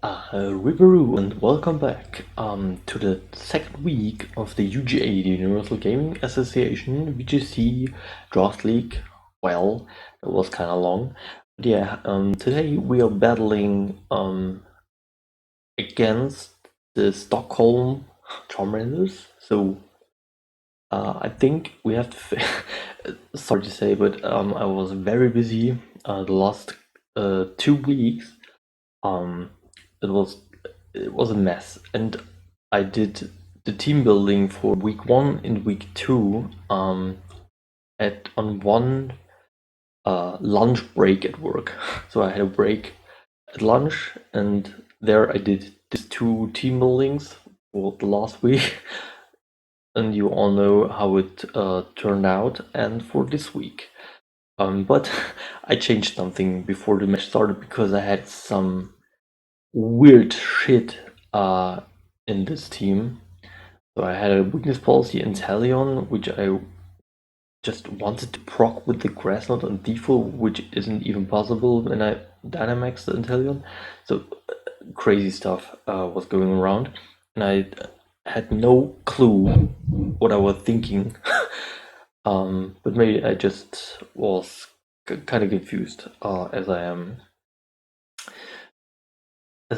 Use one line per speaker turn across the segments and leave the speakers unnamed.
Riveroo, and welcome back to the second week of the UGA, the Universal Gaming Association VGC Draft League. Well, it was kind of long, but yeah. Today we are battling against the Stockholm Charmanders. So I think we have to. Sorry to say, but I was very busy the last 2 weeks. It was a mess, and I did the team building for week 1 and week 2 on one lunch break at work. So I had a break at lunch, and there I did these 2 team buildings for the last week. And you all know how it turned out, and for this week. But I changed something before the match started because I had some weird shit in this team. So I had a weakness policy in Talion, which I just wanted to proc with the grass knot on default, which isn't even possible when I Dynamax the Inteleon. So crazy stuff was going around, and I had no clue what I was thinking. But maybe I just was kind of confused as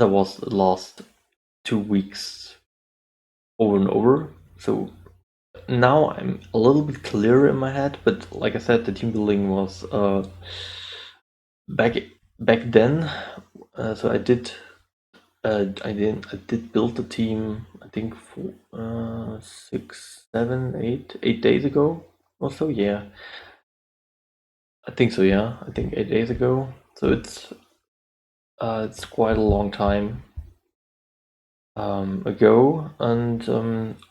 I was the last 2 weeks over and over. So now I'm a little bit clearer in my head, but like I said, the team building was back then. So I did build the team, I think for 6, 7, 8 days ago or so. Yeah, I think so. Yeah, I think 8 days ago. So it's quite a long time ago, and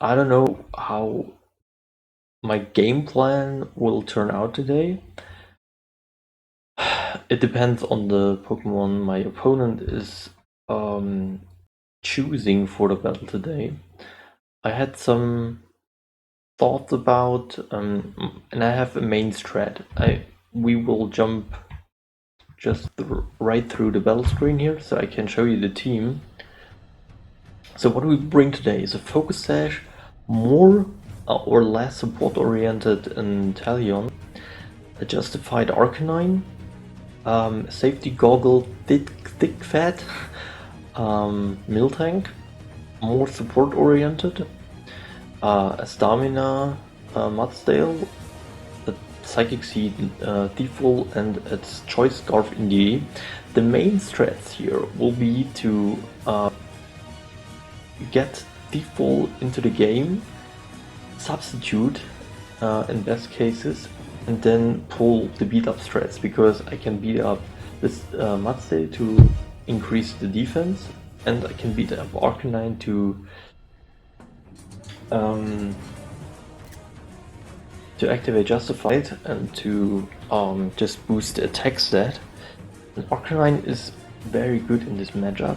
I don't know how my game plan will turn out today. It depends on the Pokemon my opponent is choosing for the battle today. I had some thoughts about, and I have a main strat. We will jump just right through the battle screen here, so I can show you the team. So what we bring today is a Focus Sash, more or less support-oriented in Talion, a Justified Arcanine, Safety Goggle Thick Fat, Miltank, more support-oriented, a Stamina Mudsdale, a Psychic Seed default, and its Choice Scarf in the. The main strats here will be to get default into the game, substitute in best cases, and then pull the beat up strats, because I can beat up this Mudsdale to increase the defense, and I can beat up Arcanine to activate Justified and to just boost the attack stat. And Arcanine is very good in this matchup.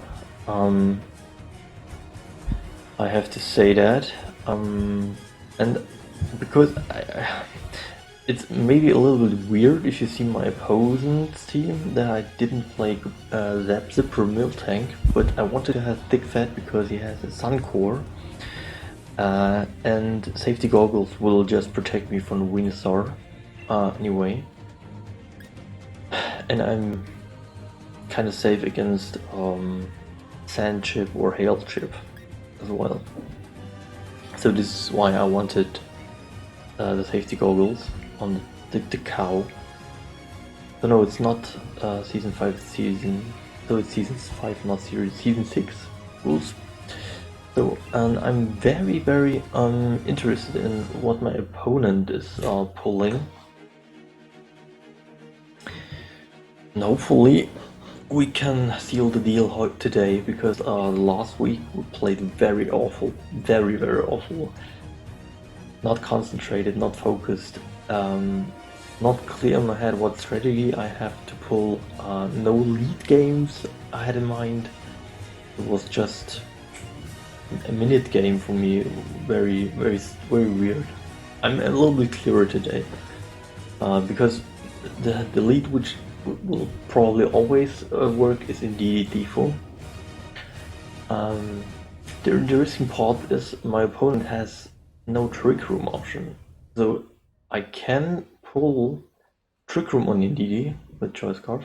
I have to say that, and because it's maybe a little bit weird if you see my opponent's team that I didn't play Zipper Miltank, but I wanted to have Thick Fat because he has a Sun Core, and Safety Goggles will just protect me from the Venusaur anyway, and I'm kind of safe against Sand Chip or Hail Chip as well. So this is why I wanted the Safety Goggles on the cow. So no, it's not season 5 season, so it's season 5, not season 6 rules. So, and I'm very interested in what my opponent is pulling. And hopefully we can seal the deal today, because last week we played very awful, very awful. Not concentrated, not focused, not clear in my head what strategy I have to pull. No lead games I had in mind. It was just a minute game for me. Very weird. I'm a little bit clearer today, because the lead which will probably always work is indeed default. The interesting part is my opponent has no Trick Room option, so I can pull Trick Room on Indeedee with Choice Scarf.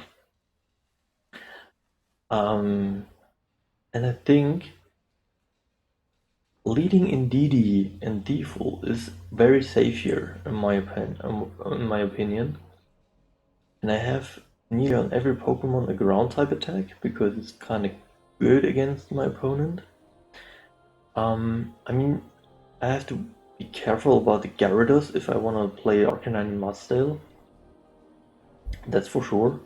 And I think leading Indeedee and default is very safe here, in my opinion. And I have nearly on every Pokemon a ground type attack because it's kind of good against my opponent. I mean, I have to be careful about the Gyarados if I want to play Arcanine and Mudsdale. That's for sure.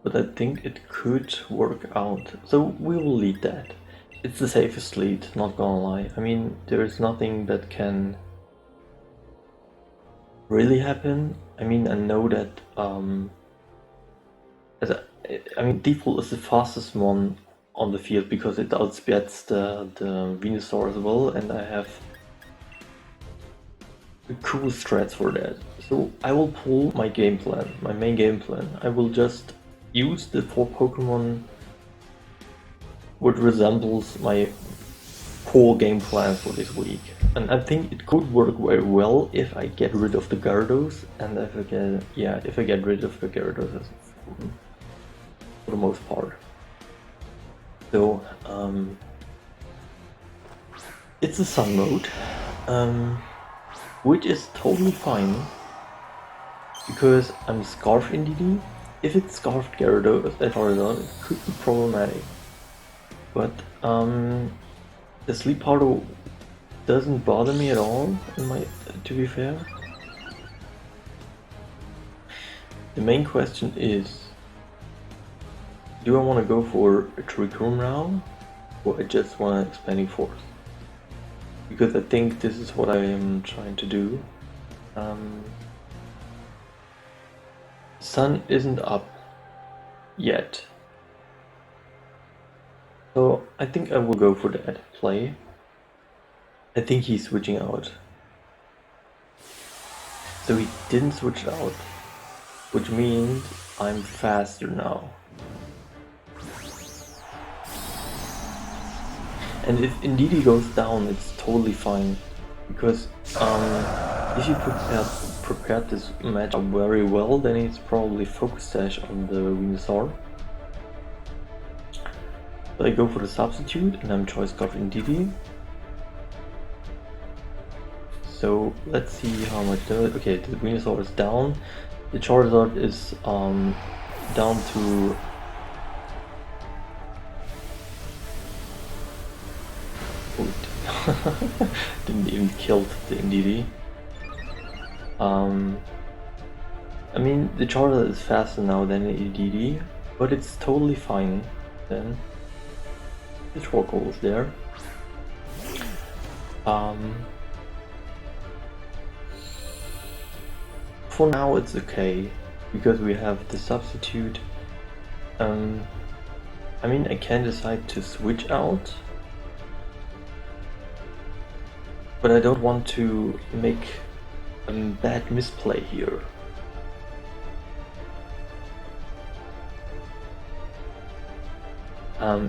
But I think it could work out. So we will lead that. It's the safest lead, not gonna lie. I mean, there is nothing that can really happen. I mean, I know that default is the fastest one on the field because it outspeeds the Venusaur as well, and I have cool strats for that. So I will pull my game plan, my main game plan. I will just use the 4 Pokemon which resembles my core game plan for this week. And I think it could work very well if I get rid of the Gyarados and if I get rid of the Gyarados for the most part. So it's a Sun mode, which is totally fine because I'm Scarf Indeedee. If it's Scarfed Gyarados at Charizard, it could be problematic. But the sleep powder doesn't bother me at all, to be fair. The main question is, do I want to go for a Trick Room now, or I just want an Expanding Force? Because I think this is what I am trying to do. Sun isn't up yet. So I think I will go for that play. I think he's switching out. So he didn't switch out, which means I'm faster now. And if Indeedee goes down, it's totally fine. Because if you prepared this matchup very well, then it's probably Focus Sash on the Venusaur. So I go for the substitute and I'm Choice Scarf Indeedee. So let's see how much damage. Okay, the Venusaur is down. The Charizard is down to didn't even kill the Indeedee. I mean, the Charizard is faster now than the Indeedee, but it's totally fine then. The Torkoal is there. For now it's okay, because we have the substitute. I mean, I can decide to switch out, but I don't want to make a bad misplay here.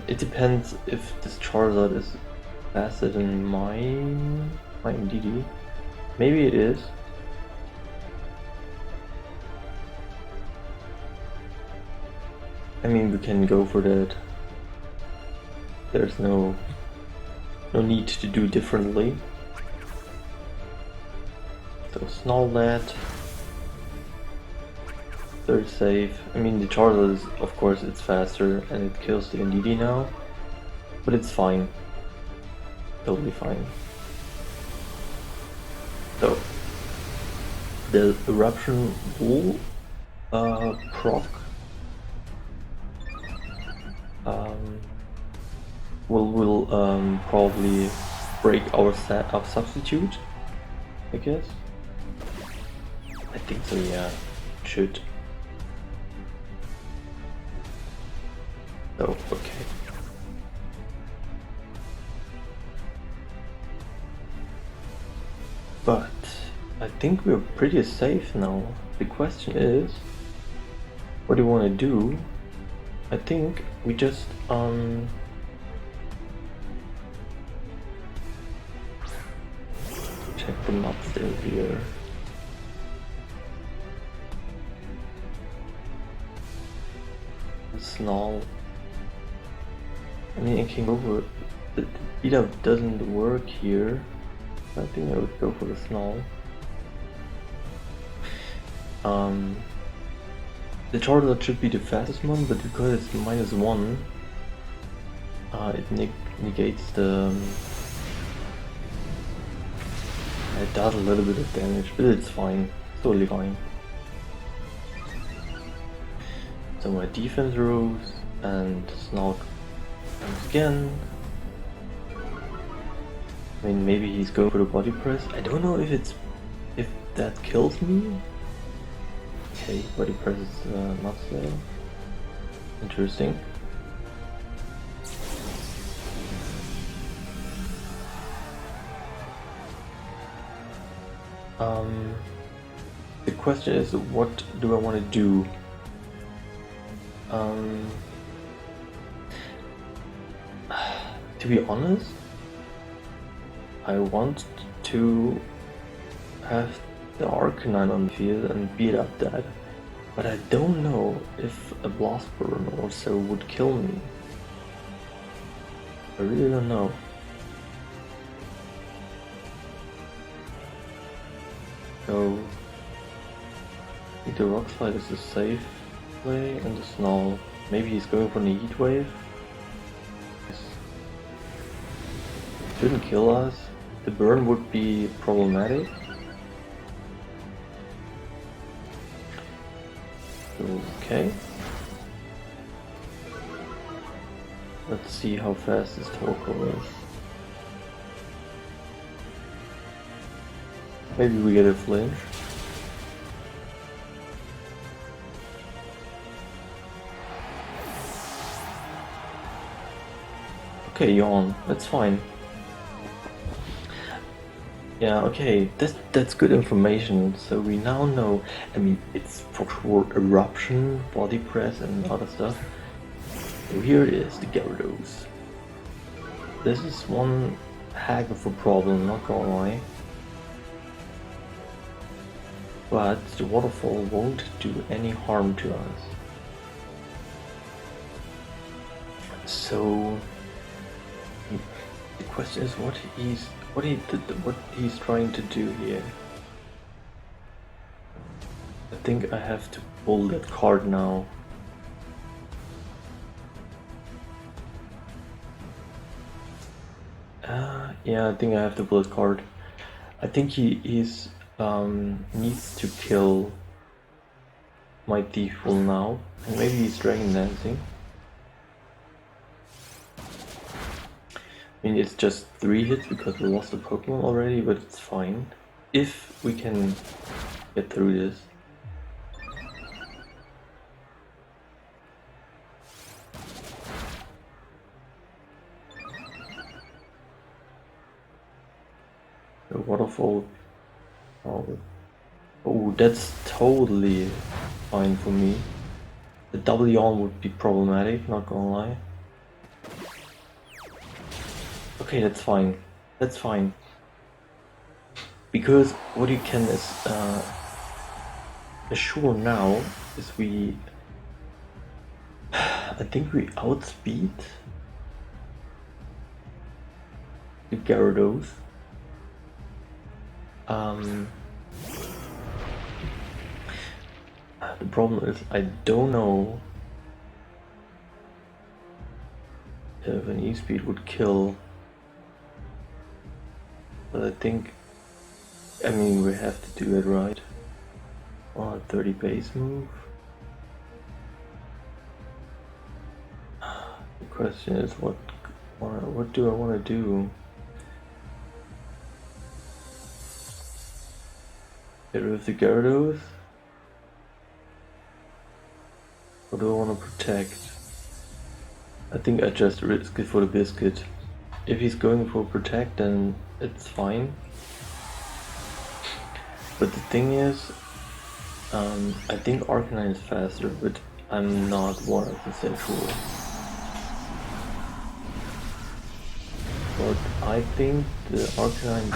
It depends if this Charizard is faster than my Indeedee. Maybe it is. I mean, we can go for that. There's no need to do differently. So snarl that. Very safe. I mean, the Charizard is, of course, it's faster and it kills the Indeedee now, but it's fine. Totally fine. So the Eruption will proc will probably break our substitute, I guess. I think so, yeah. It should. Oh, okay. But I think we're pretty safe now. The question is, what do you want to do? I think we just check the map still here. Snarl. I mean, it can go for the Eat.Up doesn't work here. I think I would go for the Snarl. The Charizard should be the fastest one, but because it's -1, it negates the. It does a little bit of damage, but it's fine. It's totally fine. So my defense rose, and Snog comes again. I mean, maybe he's going for the body press. I don't know if that kills me. Okay, body press is not so interesting. The question is, what do I want to do? To be honest, I want to have the Arcanine on the field and beat up that, but I don't know if a Blast Burn or so would kill me. I really don't know. So, Eat.Rockslide is a safe play, and the Snarl. Maybe he's going for the Heat Wave. Shouldn't kill us. The burn would be problematic. Okay. Let's see how fast this Torkoal is. Maybe we get a flinch. Okay, yawn. That's fine. Yeah, okay, that's good information. So we now know, I mean, it's for sure Eruption, Body Press and other stuff. So here it is, the Gyarados. This is one heck of a problem, not gonna lie. But the waterfall won't do any harm to us. So the question is what he's trying to do here. I think I have to pull that card now. Yeah, I think I have to pull that card. I think he needs to kill my Thieful now, and maybe he's Dragon Dancing. I mean, it's just 3 hits because we lost a Pokemon already, but it's fine. If we can get through this. The waterfall. Oh, that's totally fine for me. The double yawn would be problematic, not gonna lie. Okay, that's fine. That's fine. Because what you can assure now is I think we outspeed the Gyarados. The problem is I don't know if an E-Speed would kill, but I mean we have to do it right. 30 base move. The question is what do I want to do? Get rid of the Gyarados? Or do I want to protect? I think I just risk it for the biscuit. If he's going for protect, then it's fine. But the thing is, I think Arcanine is faster, but I'm not 100% sure. But I think the Arcanine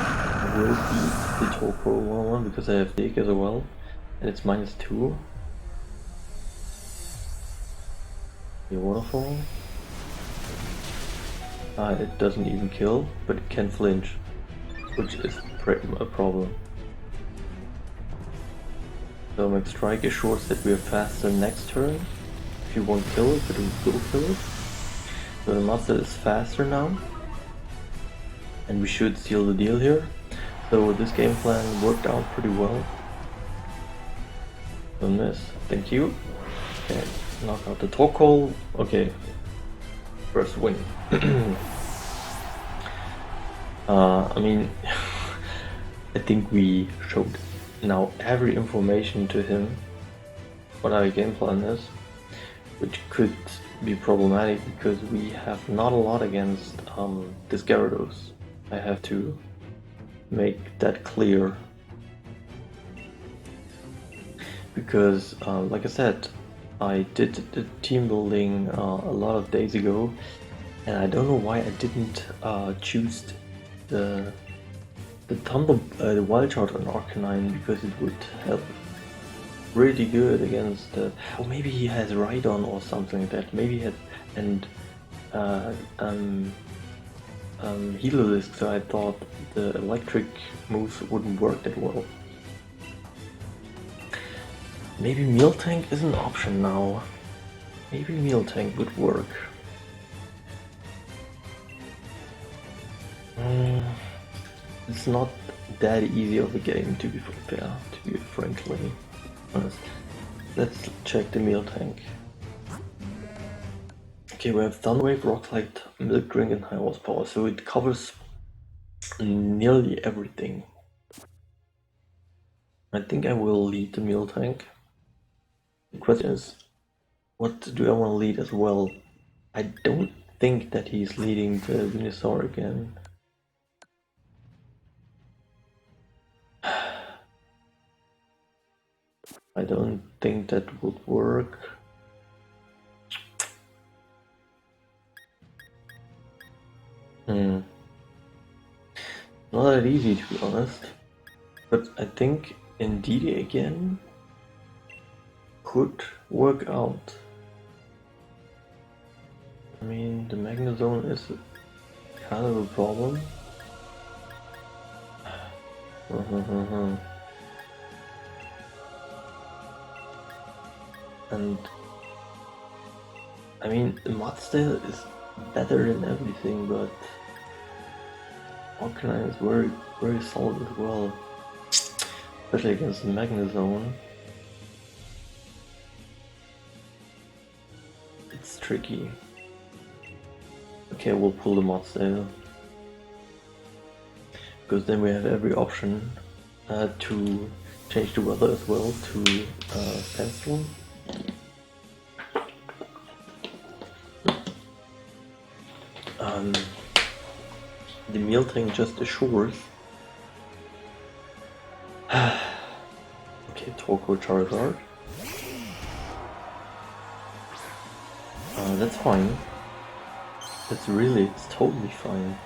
will beat the Toko 1-1 because I have Dig as well, and it's -2. The Waterfall. It doesn't even kill, but it can flinch, which is a problem. So Max Strike assures that we are faster next turn. If you won't kill it, but we will kill it. So the monster is faster now. And we should seal the deal here. So this game plan worked out pretty well. Don't miss. Thank you. Okay, knock out the Toko. Okay. First win. I mean, I think we showed now every information to him what our game plan is, which could be problematic because we have not a lot against this Gyarados. I have to make that clear because, like I said, I did the team building a lot of days ago, and I don't know why I didn't choose the Wild Shot on Arcanine, because it would help really good against the. Or maybe he has Rhydon or something like that. Maybe he had Helolisk, so I thought the electric moves wouldn't work that well. Maybe Miltank is an option now. Maybe Miltank would work. It's not that easy of a game, to be fair, to be frankly honest. Let's check the Miltank. Okay, we have Thunderwave, Rockslide, Milk Drink, and High Horsepower, so it covers nearly everything. I think I will lead the Miltank. The question is, what do I want to lead as well? I don't think that he's leading the Venusaur again. I don't think that would work. Not that easy, to be honest. But I think Indeedee again could work out. I mean, the Magnezone is kind of a problem. And I mean, the Mudsdale is better than everything, but Arcanine is very, very solid as well, especially against the Magnezone. It's tricky. Okay, we'll pull the Mudsdale, because then we have every option to change the weather as well to Pencil. The Miltank just assures. Okay, Toko Charizard. That's fine. It's totally fine.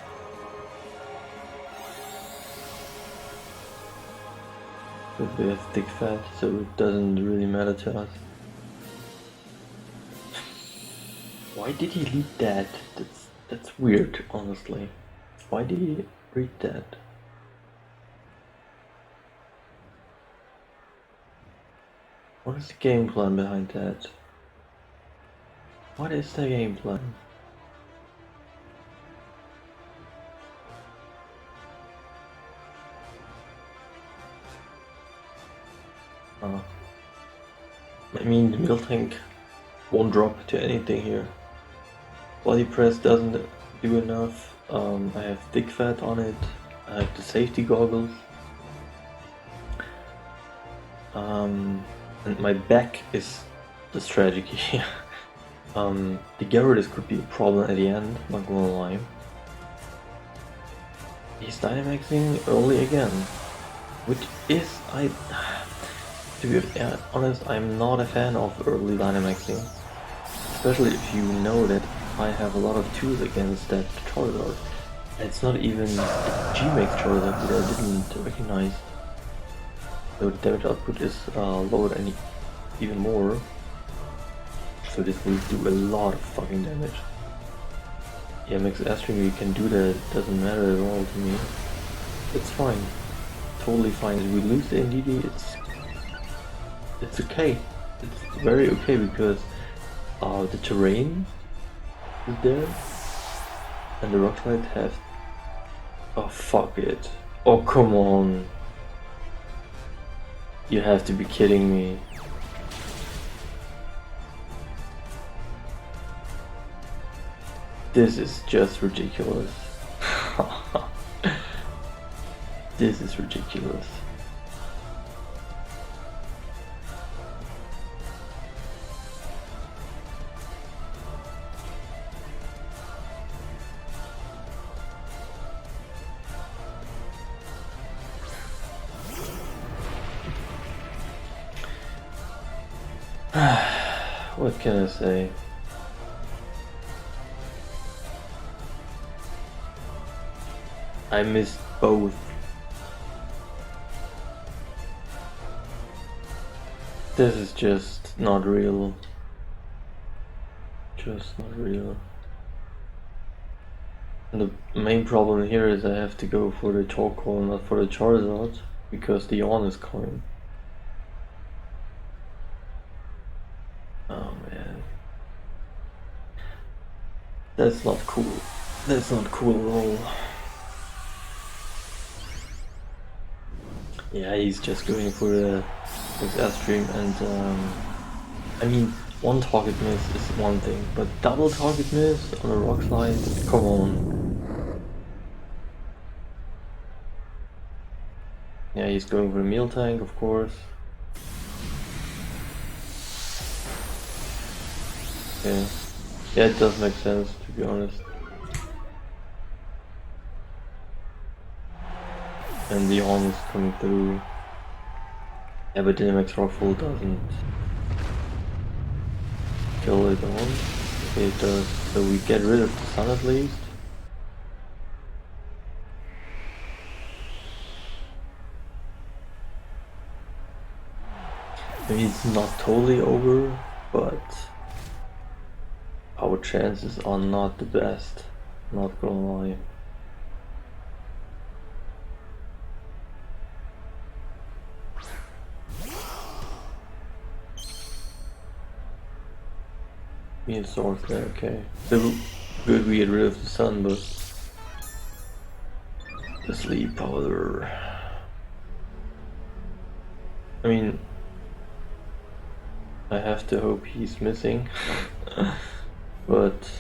But we have thick fat, so it doesn't really matter to us. Why did he lead that? That's weird, honestly. Why did he read that? What is the game plan behind that? What is the game plan? I mean, the Miltank won't drop to anything here. Body press doesn't do enough. I have thick fat on it. I have the safety goggles. And my back is the strategy here. The Gyarados could be a problem at the end, not gonna lie. He's Dynamaxing early again, which is To be honest, I'm not a fan of early Dynamaxing. Especially if you know that I have a lot of tools against that Charizard. It's not even a G-Max Charizard that I didn't recognize. So the damage output is lowered even more. So this will do a lot of fucking damage. Yeah, Max Airstream, you can do that, it doesn't matter at all to me. It's fine. Totally fine. If we lose the NDD, it's okay. It's very okay because the terrain is there and the Rockslide have... Oh fuck it. Oh come on. You have to be kidding me. This is just ridiculous. This is ridiculous. What can I say? I missed both. This is just not real. Just not real. And the main problem here is I have to go for the Torkoal, not for the Charizard, because the Yawn is coming. Oh man. That's not cool. That's not cool at all. Yeah, he's just going for the Airstream and I mean, one target miss is one thing, but double target miss on a Rockslide? Come on. Yeah, he's going for the meal tank, of course. Okay. Yeah, it does make sense, to be honest. And the on is coming through. Yeah, but Dynamax Rockfall doesn't kill it on. Okay, it does. So we get rid of the sun at least. I mean, it's not totally over, but our chances are not the best. Not gonna lie. Mean source there, okay. So good we get rid of the sun, but the sleep powder. I mean, I have to hope he's missing, but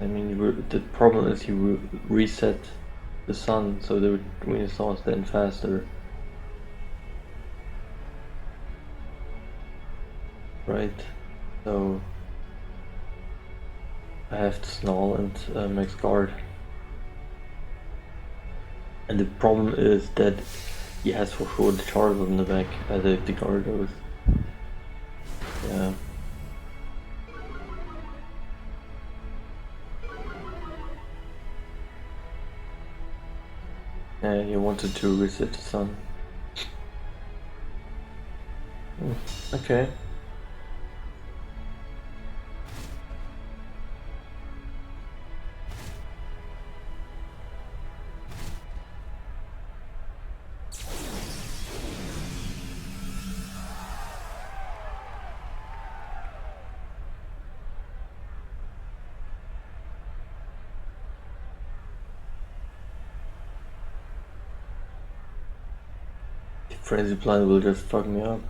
I mean, the problem is you reset the sun, so the Renaissance then faster. Right? So I have to Snarl and Max Guard. And the problem is that he has for sure the Charizard in the back, the Gyarados. Yeah. Yeah, he wanted to reset the sun. Okay. Frenzy Plant will just fuck me up.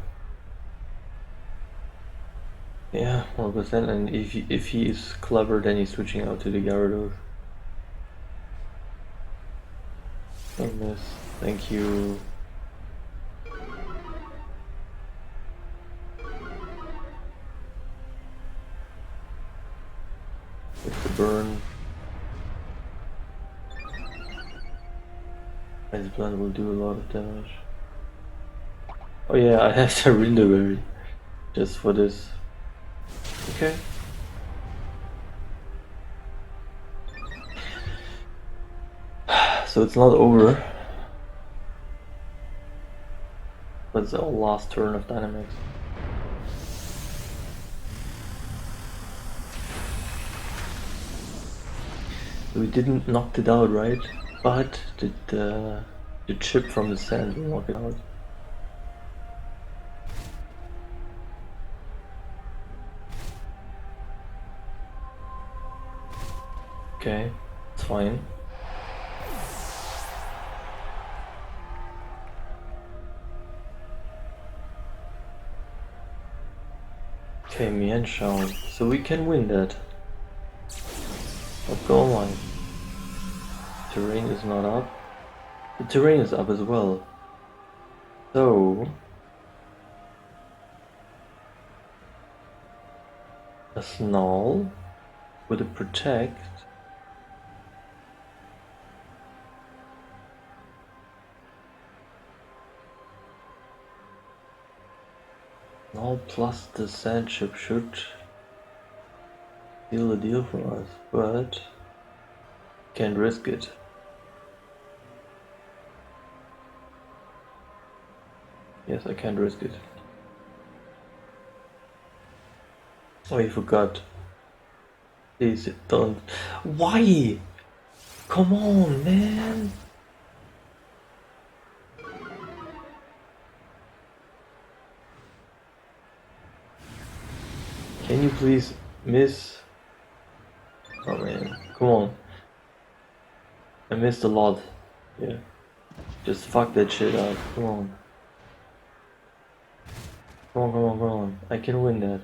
Yeah, 100%. And if he is clever, then he's switching out to the Gyarados. Don't miss. Thank you. With the burn. Transplant will do a lot of damage. Oh yeah, I have Surrender Berry just for this. Okay. So it's not over. But it's our last turn of dynamics. We didn't knock it out, right? But the chip from the sand will knock it out. Okay, it's fine. Okay, Mian Shao. So we can win that. Let's go online. Terrain is not up. The terrain is up as well. So a Snarl with a Protect. Snarl plus the sand chip should seal the deal for us, but can't risk it. Yes, I can't risk it. Oh, I forgot. Please don't. Why? Come on, man. Can you please miss? Oh man, come on. I missed a lot. Yeah. Just fuck that shit up. Come on. Come on, come on, come on. I can win that.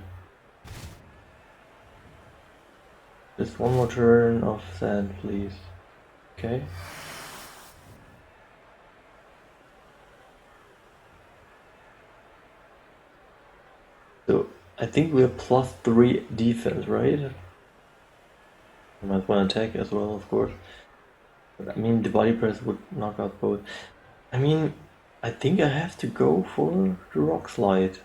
Just one more turn of sand, please. Okay. So, I think we're +3 defense, right? I might want to attack as well, of course. But, I mean, the body press would knock out both. I mean, I think I have to go for the rock slide.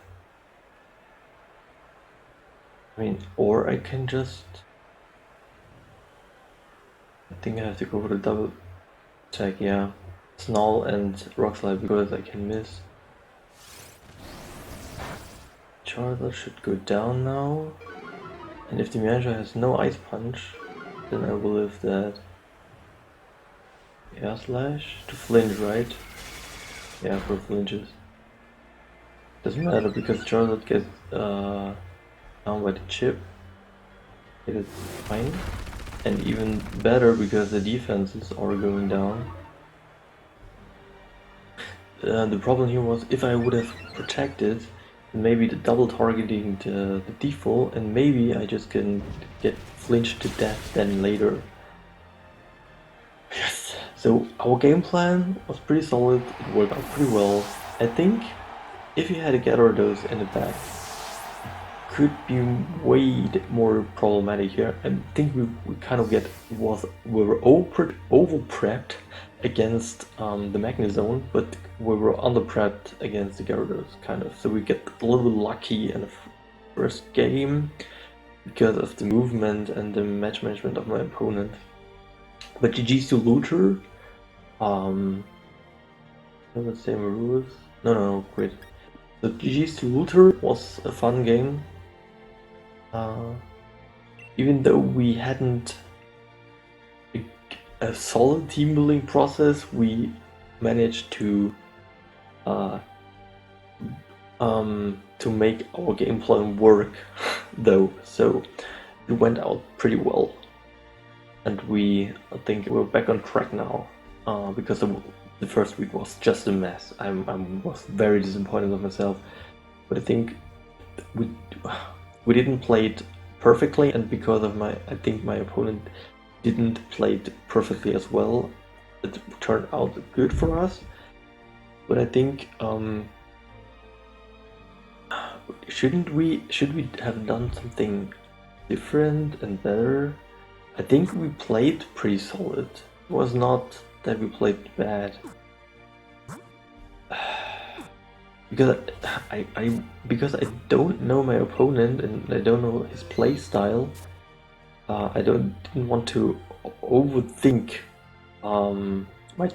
I mean, or I can just... I think I have to go for the double attack, yeah. Snarl and rock slide because I can miss. Charizard should go down now. And if the manager has no ice punch, then I will live that. Air slash to flinch, right? Yeah, for flinches. Doesn't matter because Charizard gets down by the chip. It is fine. And even better because the defenses are going down. The problem here was if I would have protected, maybe the double targeting the default, and maybe I just can get flinched to death then later. Yes! So our game plan was pretty solid, it worked out pretty well. I think if you had a Gyarados in the back, could be way more problematic here. I think we kind of we were over prepped against the Magnet Zone, but we were under prepped against the Gyarados, kind of. So we get a little bit lucky in the first game because of the movement and the match management of my opponent. But GG's to Luther. Let's say rules. No, great. So GG's to Luther was a fun game. Even though we hadn't a solid team building process, we managed to make our game plan work though, so it went out pretty well. And I think we're back on track now, because the first week was just a mess. I was very disappointed with myself, but I think we didn't play it perfectly, and because of I think my opponent didn't play it perfectly as well. It turned out good for us, but I think should we have done something different and better? I think we played pretty solid. It was not that we played bad. because because I don't know my opponent and I don't know his play style. I didn't want to overthink my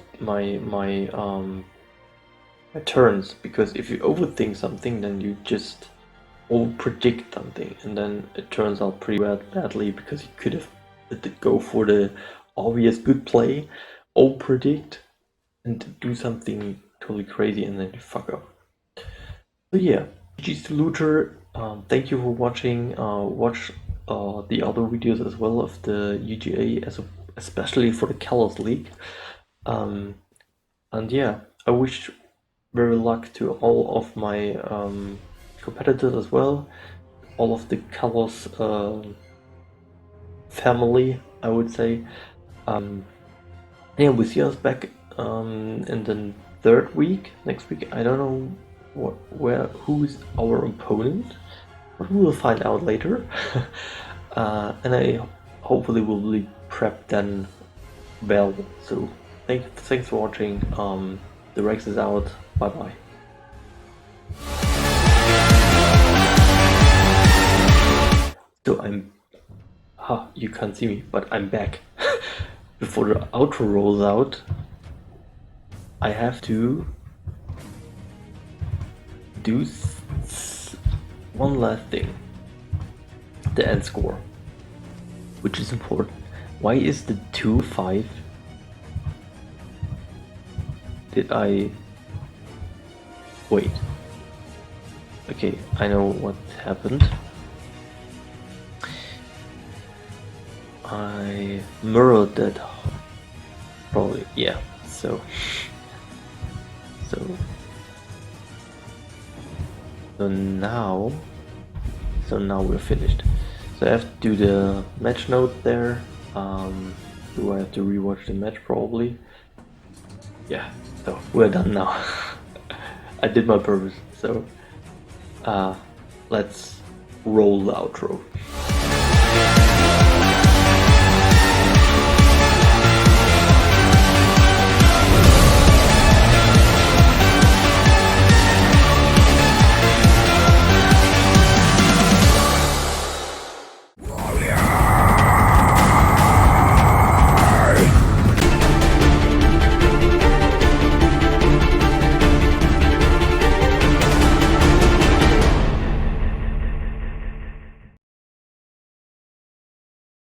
turns, because if you overthink something, then you just over-predict something, and then it turns out pretty badly, because you could have go for the obvious good play, over-predict, and do something totally crazy, and then you fuck up. So yeah, Eat.Sleep.Rockslide.Repeat, thank you for watching. Watch the other videos as well of the UGA, especially for the Colors League. And yeah, I wish very luck to all of my competitors as well, all of the Colors family, I would say. Yeah, we see us back in the third week, next week. I don't know who is our opponent, but we will find out later. And I hopefully will be prepped then well. So thanks for watching. The Rex is out. Bye bye. So you can't see me, but I'm back. Before the outro rolls out, I have to do one last thing. The end score, which is important. Why is the 2-5? Did I... Wait. Okay, I know what happened. I mirrored that, probably, yeah, so now we're finished. So I have to do the match note there. Do I have to rewatch the match? Probably. Yeah, so we're done now. I did my purpose, so let's roll the outro.